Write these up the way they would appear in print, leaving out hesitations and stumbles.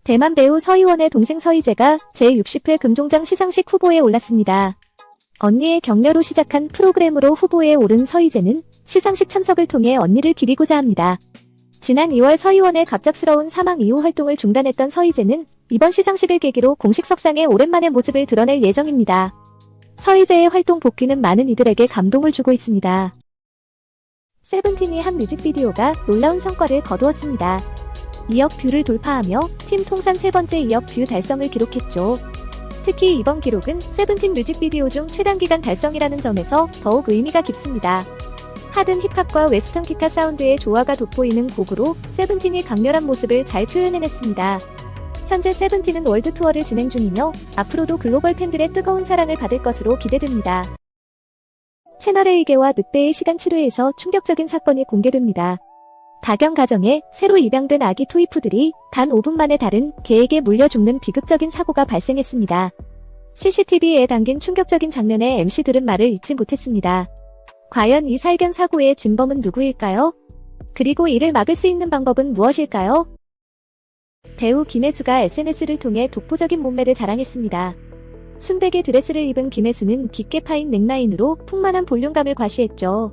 대만 배우 서희원의 동생 서희재가 제60회 금종장 시상식 후보에 올랐습니다. 언니의 격려로 시작한 프로그램으로 후보에 오른 서희재는 시상식 참석을 통해 언니를 기리고자 합니다. 지난 2월 서희원의 갑작스러운 사망 이후 활동을 중단했던 서희재는 이번 시상식을 계기로 공식 석상에 오랜만에 모습을 드러낼 예정입니다. 서희재의 활동 복귀는 많은 이들에게 감동을 주고 있습니다. 세븐틴의 한 뮤직비디오가 놀라운 성과를 거두었습니다. 2억 뷰를 돌파하며 팀 통산 3번째 2억 뷰 달성을 기록했죠. 특히 이번 기록은 세븐틴 뮤직비디오 중 최단기간 달성이라는 점에서 더욱 의미가 깊습니다. 하든 힙합과 웨스턴 기타 사운드의 조화가 돋보이는 곡으로 세븐틴이 강렬한 모습을 잘 표현해냈습니다. 현재 세븐틴은 월드 투어를 진행 중이며 앞으로도 글로벌 팬들의 뜨거운 사랑을 받을 것으로 기대됩니다. 채널A계와 늑대의 시간 7회에서 충격적인 사건이 공개됩니다. 다경 가정에 새로 입양된 아기 토이푸들이 단 5분 만에 다른 개에게 물려 죽는 비극적인 사고가 발생했습니다. CCTV에 담긴 충격적인 장면에 MC들은 말을 잇지 못했습니다. 과연 이 살견 사고의 진범은 누구일까요? 그리고 이를 막을 수 있는 방법은 무엇일까요? 배우 김혜수가 SNS를 통해 독보적인 몸매를 자랑했습니다. 순백의 드레스를 입은 김혜수는 깊게 파인 넥라인으로 풍만한 볼륨감을 과시했죠.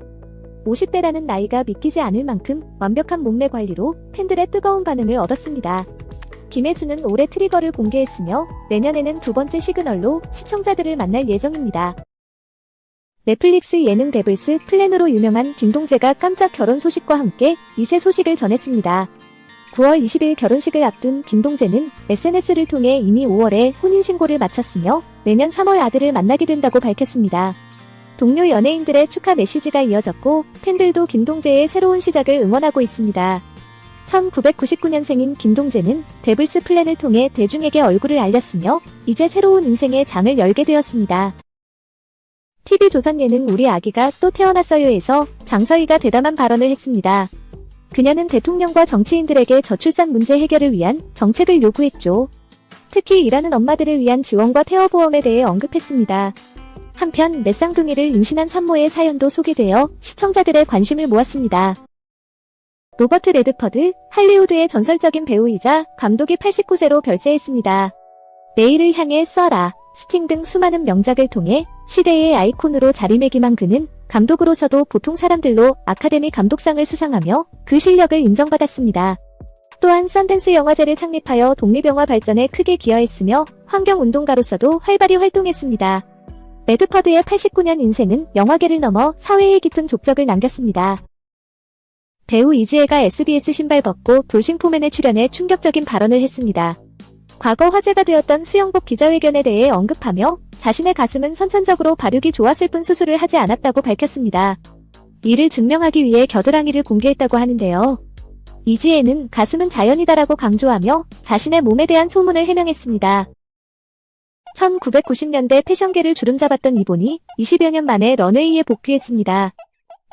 50대라는 나이가 믿기지 않을 만큼 완벽한 몸매 관리로 팬들의 뜨거운 반응을 얻었습니다. 김혜수는 올해 트리거를 공개했으며 내년에는 두 번째 시그널로 시청자들을 만날 예정입니다. 넷플릭스 예능 데블스 플랜으로 유명한 김동재가 깜짝 결혼 소식과 함께 2세 소식을 전했습니다. 9월 20일 결혼식을 앞둔 김동재는 SNS를 통해 이미 5월에 혼인신고를 마쳤으며 내년 3월 아들을 만나게 된다고 밝혔습니다. 동료 연예인들의 축하 메시지가 이어졌고 팬들도 김동재의 새로운 시작을 응원하고 있습니다. 1999년생인 김동재는 데블스 플랜을 통해 대중에게 얼굴을 알렸으며 이제 새로운 인생의 장을 열게 되었습니다. TV조선 예능 우리 아기가 또 태어났어요에서 장서희가 대담한 발언을 했습니다. 그녀는 대통령과 정치인들에게 저출산 문제 해결을 위한 정책을 요구했죠. 특히 일하는 엄마들을 위한 지원과 태아보험에 대해 언급했습니다. 한편 맷쌍둥이를 임신한 산모의 사연도 소개되어 시청자들의 관심을 모았습니다. 로버트 레드퍼드, 할리우드의 전설적인 배우이자 감독이 89세로 별세했습니다. 내일을 향해 쏴라, 스팅 등 수많은 명작을 통해 시대의 아이콘으로 자리매김한 그는 감독으로서도 보통 사람들로 아카데미 감독상을 수상하며 그 실력을 인정받았습니다. 또한 썬댄스 영화제를 창립하여 독립영화 발전에 크게 기여했으며 환경운동가로서도 활발히 활동했습니다. 레드퍼드의 89년 인생은 영화계를 넘어 사회에 깊은 족적을 남겼습니다. 배우 이지혜가 SBS 신발 벗고 돌싱포맨에 출연해 충격적인 발언을 했습니다. 과거 화제가 되었던 수영복 기자회견에 대해 언급하며 자신의 가슴은 선천적으로 발육이 좋았을 뿐 수술을 하지 않았다고 밝혔습니다. 이를 증명하기 위해 겨드랑이를 공개했다고 하는데요. 이지혜는 가슴은 자연이다라고 강조하며 자신의 몸에 대한 소문을 해명했습니다. 1990년대 패션계를 주름잡았던 이본이 20여 년 만에 런웨이에 복귀했습니다.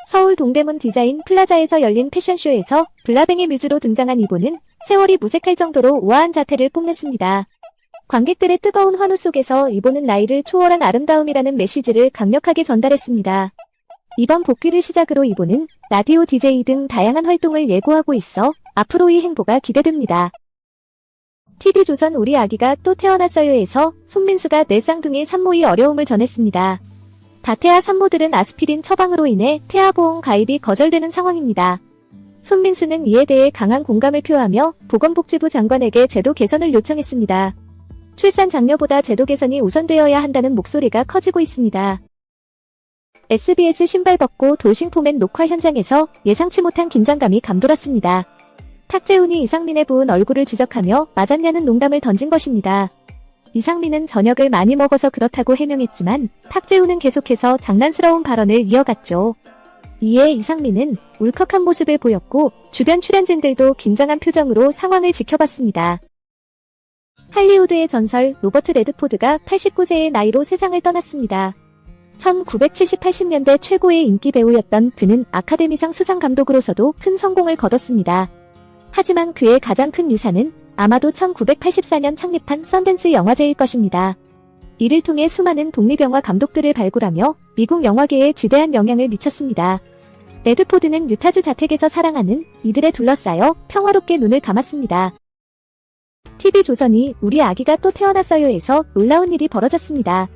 서울 동대문 디자인 플라자에서 열린 패션쇼에서 블라뱅의 뮤즈로 등장한 이본은 세월이 무색할 정도로 우아한 자태를 뽐냈습니다. 관객들의 뜨거운 환호 속에서 이본은 나이를 초월한 아름다움이라는 메시지를 강력하게 전달했습니다. 이번 복귀를 시작으로 이본은 라디오 DJ 등 다양한 활동을 예고하고 있어 앞으로의 행보가 기대됩니다. TV조선 우리 아기가 또 태어났어요에서 손민수가 내 쌍둥이 산모의 어려움을 전했습니다. 다태아 산모들은 아스피린 처방으로 인해 태아보험 가입이 거절되는 상황입니다. 손민수는 이에 대해 강한 공감을 표하며 보건복지부 장관에게 제도 개선을 요청했습니다. 출산 장려보다 제도 개선이 우선되어야 한다는 목소리가 커지고 있습니다. SBS 신발 벗고 돌싱포맨 녹화 현장에서 예상치 못한 긴장감이 감돌았습니다. 탁재훈이 이상민의 부은 얼굴을 지적하며 맞았냐는 농담을 던진 것입니다. 이상민은 저녁을 많이 먹어서 그렇다고 해명했지만 탁재훈은 계속해서 장난스러운 발언을 이어갔죠. 이에 이상민은 울컥한 모습을 보였고 주변 출연진들도 긴장한 표정으로 상황을 지켜봤습니다. 할리우드의 전설 로버트 레드포드가 89세의 나이로 세상을 떠났습니다. 1970-80년대 최고의 인기 배우였던 그는 아카데미상 수상 감독으로서도 큰 성공을 거뒀습니다. 하지만 그의 가장 큰 유산은 아마도 1984년 창립한 썬댄스 영화제일 것입니다. 이를 통해 수많은 독립영화 감독들을 발굴하며 미국 영화계에 지대한 영향을 미쳤습니다. 레드포드는 유타주 자택에서 사랑하는 이들에 둘러싸여 평화롭게 눈을 감았습니다. TV조선이 우리 아기가 또 태어났어요에서 놀라운 일이 벌어졌습니다.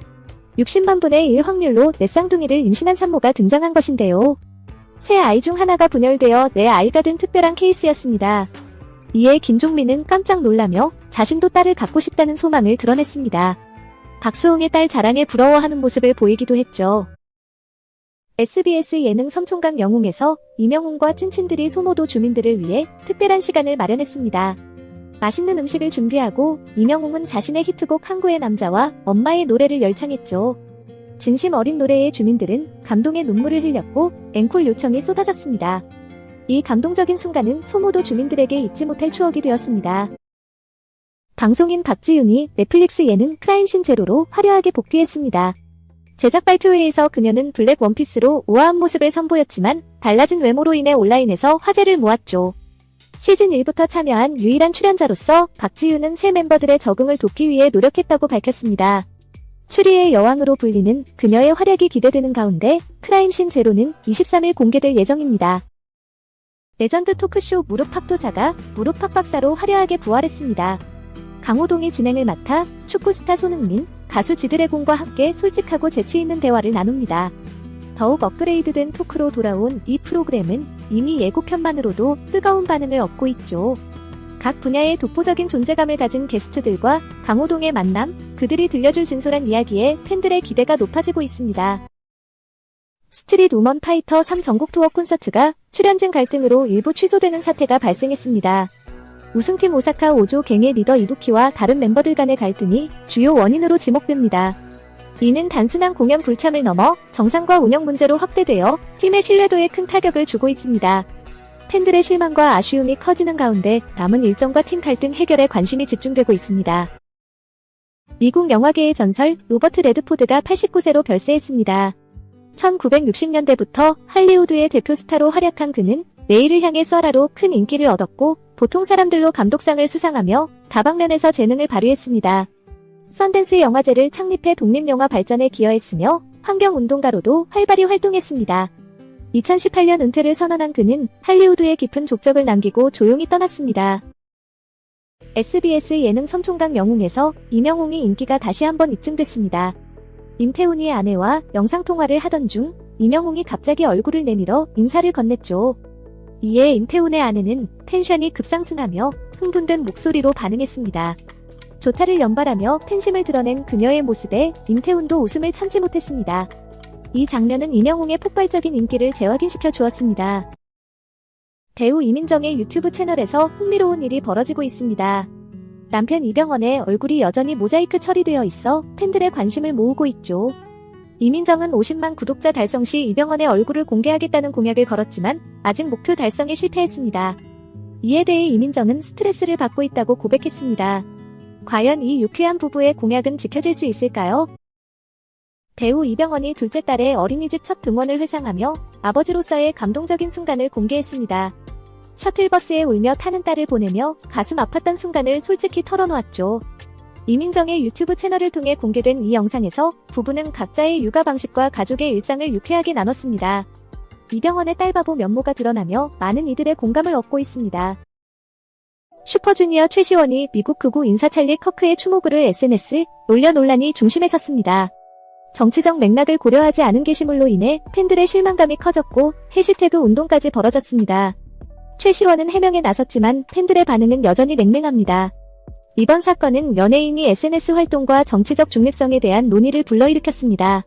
60만 분의 1 확률로 내 쌍둥이를 임신한 산모가 등장한 것인데요. 세 아이 중 하나가 분열되어 내 아이가 된 특별한 케이스였습니다. 이에 김종민은 깜짝 놀라며 자신도 딸을 갖고 싶다는 소망을 드러냈습니다. 박수홍의 딸 자랑에 부러워하는 모습을 보이기도 했죠. SBS 예능 섬총각 영웅에서 이명웅과 찐친들이 소모도 주민들을 위해 특별한 시간을 마련했습니다. 맛있는 음식을 준비하고 이명웅은 자신의 히트곡 항구의 남자와 엄마의 노래를 열창했죠. 진심 어린 노래에 주민들은 감동의 눈물을 흘렸고 앵콜 요청이 쏟아졌습니다. 이 감동적인 순간은 소모도 주민들에게 잊지 못할 추억이 되었습니다. 방송인 박지윤이 넷플릭스 예능 크라임씬 제로로 화려하게 복귀했습니다. 제작 발표회에서 그녀는 블랙 원피스로 우아한 모습을 선보였지만 달라진 외모로 인해 온라인에서 화제를 모았죠. 시즌 1부터 참여한 유일한 출연자로서 박지윤은 새 멤버들의 적응을 돕기 위해 노력했다고 밝혔습니다. 추리의 여왕으로 불리는 그녀의 활약이 기대되는 가운데 크라임씬 제로는 23일 공개될 예정입니다. 레전드 토크쇼 무릎팍도사가 무릎팍 박사로 화려하게 부활했습니다. 강호동이 진행을 맡아 축구 스타 손흥민, 가수 지드래곤과 함께 솔직하고 재치있는 대화를 나눕니다. 더욱 업그레이드된 토크로 돌아온 이 프로그램은 이미 예고편만으로도 뜨거운 반응을 얻고 있죠. 각 분야의 독보적인 존재감을 가진 게스트들과 강호동의 만남, 그들이 들려줄 진솔한 이야기에 팬들의 기대가 높아지고 있습니다. 스트릿 우먼 파이터 3 전국 투어 콘서트가 출연진 갈등으로 일부 취소되는 사태가 발생했습니다. 우승팀 오사카 오조 갱의 리더 이부키와 다른 멤버들 간의 갈등이 주요 원인으로 지목됩니다. 이는 단순한 공연 불참을 넘어 정상과 운영 문제로 확대되어 팀의 신뢰도에 큰 타격을 주고 있습니다. 팬들의 실망과 아쉬움이 커지는 가운데 남은 일정과 팀 갈등 해결에 관심이 집중되고 있습니다. 미국 영화계의 전설 로버트 레드포드가 89세로 별세했습니다. 1960년대부터 할리우드의 대표 스타로 활약한 그는 내일을 향해 쏴라로 큰 인기를 얻었고 보통 사람들로 감독상을 수상하며 다방면에서 재능을 발휘했습니다. 썬댄스 영화제를 창립해 독립영화 발전에 기여했으며 환경운동가로도 활발히 활동했습니다. 2018년 은퇴를 선언한 그는 할리우드에 깊은 족적을 남기고 조용히 떠났습니다. SBS 예능 섬총각 영웅에서 이명웅이 인기가 다시 한번 입증됐습니다. 임태훈이의 아내와 영상통화를 하던 중 이명웅이 갑자기 얼굴을 내밀어 인사를 건넸죠. 이에 임태훈의 아내는 텐션이 급상승하며 흥분된 목소리로 반응했습니다. 조타를 연발하며 팬심을 드러낸 그녀의 모습에 임태훈도 웃음을 참지 못했습니다. 이 장면은 이명웅의 폭발적인 인기를 재확인시켜 주었습니다. 배우 이민정의 유튜브 채널에서 흥미로운 일이 벌어지고 있습니다. 남편 이병헌의 얼굴이 여전히 모자이크 처리되어 있어 팬들의 관심을 모으고 있죠. 이민정은 50만 구독자 달성 시 이병헌의 얼굴을 공개하겠다는 공약을 걸었지만 아직 목표 달성에 실패했습니다. 이에 대해 이민정은 스트레스를 받고 있다고 고백했습니다. 과연 이 유쾌한 부부의 공약은 지켜질 수 있을까요? 배우 이병헌이 둘째 딸의 어린이집 첫 등원을 회상하며 아버지로서의 감동적인 순간을 공개했습니다. 셔틀버스에 울며 타는 딸을 보내며 가슴 아팠던 순간을 솔직히 털어놓았죠. 이민정의 유튜브 채널을 통해 공개된 이 영상에서 부부는 각자의 육아 방식과 가족의 일상을 유쾌하게 나눴습니다. 이병헌의 딸바보 면모가 드러나며 많은 이들의 공감을 얻고 있습니다. 슈퍼주니어 최시원이 미국 극우 인사 찰리 커크의 추모글을 SNS에 올려 논란이 중심에 섰습니다. 정치적 맥락을 고려하지 않은 게시물로 인해 팬들의 실망감이 커졌고 해시태그 운동까지 벌어졌습니다. 최시원은 해명에 나섰지만 팬들의 반응은 여전히 냉랭합니다. 이번 사건은 연예인이 SNS 활동과 정치적 중립성에 대한 논의를 불러일으켰습니다.